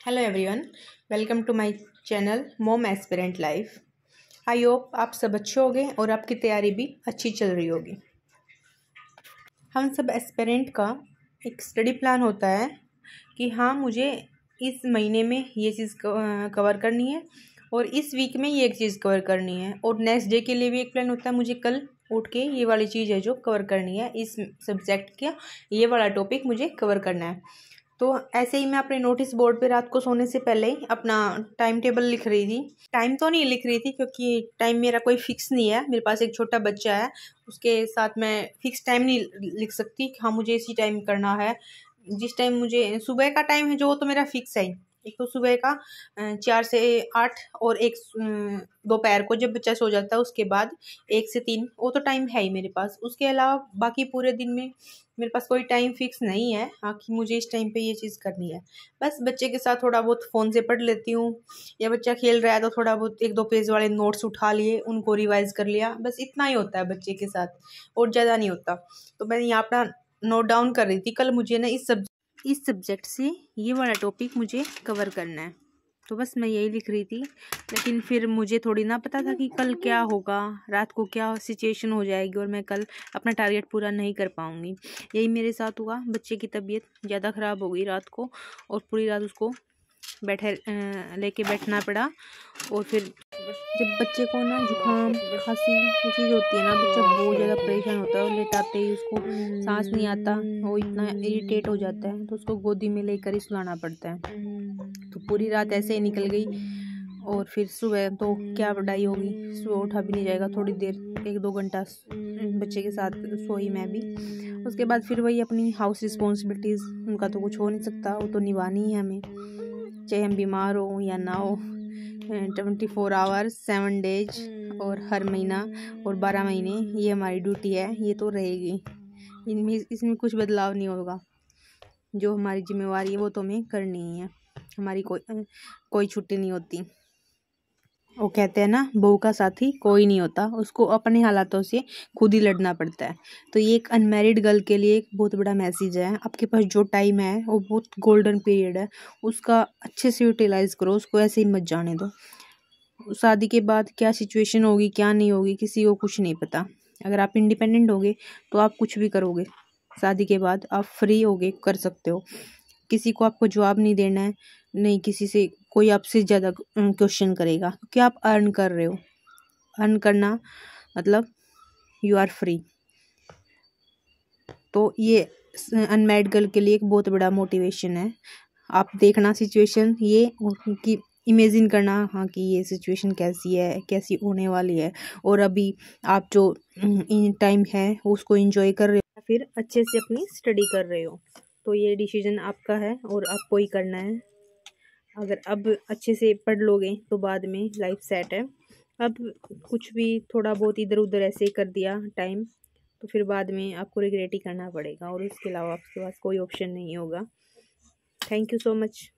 Hello everyone, welcome to my channel mom aspirant life. I hope आप सब अच्छे होंगे और आपकी तैयारी भी अच्छी चल रही होगी। हम सब एस्पिरेंट का एक स्टडी प्लान होता है कि हाँ, मुझे इस महीने में ये चीज़ कवर करनी है और इस वीक में ये एक चीज़ कवर करनी है, और नेक्स्ट डे के लिए भी एक प्लान होता है, मुझे कल उठ के ये वाली चीज़ है जो कवर करनी है, इस सब्जेक्ट का ये वाला टॉपिक मुझे कवर करना है। तो ऐसे ही मैं अपने नोटिस बोर्ड पे रात को सोने से पहले ही अपना टाइम टेबल लिख रही थी। टाइम तो नहीं लिख रही थी क्योंकि टाइम मेरा कोई फिक्स नहीं है, मेरे पास एक छोटा बच्चा है, उसके साथ मैं फिक्स टाइम नहीं लिख सकती कि हाँ मुझे इसी टाइम करना है। जिस टाइम मुझे सुबह का टाइम है जो तो मेरा फिक्स है। एक तो सुबह का 4 से 8 और एक दोपहर को जब बच्चा सो जाता है उसके बाद 1 से 3, वो तो टाइम है ही मेरे पास। उसके अलावा बाकी पूरे दिन में मेरे पास कोई टाइम फिक्स नहीं है हाँ कि मुझे इस टाइम पे ये चीज़ करनी है। बस बच्चे के साथ थोड़ा बहुत फ़ोन से पढ़ लेती हूँ, या बच्चा खेल रहा है तो थोड़ा बहुत 1-2 पेज वाले नोट्स उठा लिए, उनको रिवाइज़ कर लिया, बस इतना ही होता है बच्चे के साथ, और ज़्यादा नहीं होता। तो मैं यहाँ अपना नोट डाउन कर रही थी, कल मुझे ना इस सब्जेक्ट से ये वाला टॉपिक मुझे कवर करना है, तो बस मैं यही लिख रही थी। लेकिन फिर मुझे थोड़ी ना पता था कि कल क्या होगा, रात को क्या सिचुएशन हो जाएगी और मैं कल अपना टारगेट पूरा नहीं कर पाऊँगी। यही मेरे साथ हुआ। बच्चे की तबीयत ज़्यादा ख़राब हो गई रात को, और पूरी रात उसको लेके बैठना पड़ा। और फिर जब बच्चे को ना जुकाम खांसी ये चीज़ होती है ना, बच्चा बहुत ज़्यादा परेशान होता है, और लेटाते ही उसको सांस नहीं आता, वो इतना इरिटेट हो जाता है, तो उसको गोदी में लेकर ही सुलाना पड़ता है। तो पूरी रात ऐसे ही निकल गई, और फिर सुबह तो क्या पढ़ाई होगी, सुबह उठा भी नहीं जाएगा, थोड़ी देर 1-2 घंटा बच्चे के साथ सोई मैं भी। उसके बाद फिर वही अपनी हाउस रिस्पॉन्सिबिलिटीज़, उनका तो कुछ हो नहीं सकता, वो तो निभानी ही है हमें, चाहे हम बीमार हो या ना हो। 24 आवर्स 7 डेज और हर महीना और 12 महीने ये हमारी ड्यूटी है, ये तो रहेगी, इसमें कुछ बदलाव नहीं होगा। जो हमारी जिम्मेवारी है वो तो हमें करनी ही है, हमारी कोई छुट्टी नहीं होती। वो कहते हैं ना, बहू का साथी कोई नहीं होता, उसको अपने हालातों से खुद ही लड़ना पड़ता है। तो ये एक अनमैरिड गर्ल के लिए एक बहुत बड़ा मैसेज है। आपके पास जो टाइम है वो बहुत गोल्डन पीरियड है, उसका अच्छे से यूटिलाइज करो, उसको ऐसे ही मत जाने दो। शादी के बाद क्या सिचुएशन होगी क्या नहीं होगी किसी को कुछ नहीं पता। अगर आप इंडिपेंडेंट होगे तो आप कुछ भी करोगे, शादी के बाद आप फ्री होगे, कर सकते हो। किसी को आपको जवाब नहीं देना है, नहीं किसी से कोई आपसे ज़्यादा क्वेश्चन करेगा, क्योंकि आप अर्न कर रहे हो। अर्न करना मतलब यू आर फ्री। तो ये अनमैरिड गर्ल के लिए एक बहुत बड़ा मोटिवेशन है। आप देखना सिचुएशन ये कि इमेजिन करना हाँ कि ये सिचुएशन कैसी है, कैसी होने वाली है, और अभी आप जो टाइम है उसको एंजॉय कर रहे हो, फिर अच्छे से अपनी स्टडी कर रहे हो। तो ये डिसीजन आपका है और आपको ही करना है। अगर अब अच्छे से पढ़ लोगे तो बाद में लाइफ सेट है। अब कुछ भी थोड़ा बहुत इधर उधर ऐसे कर दिया टाइम, तो फिर बाद में आपको रिग्रेट ही करना पड़ेगा, और उसके अलावा आपके पास कोई ऑप्शन नहीं होगा। Thank you so much.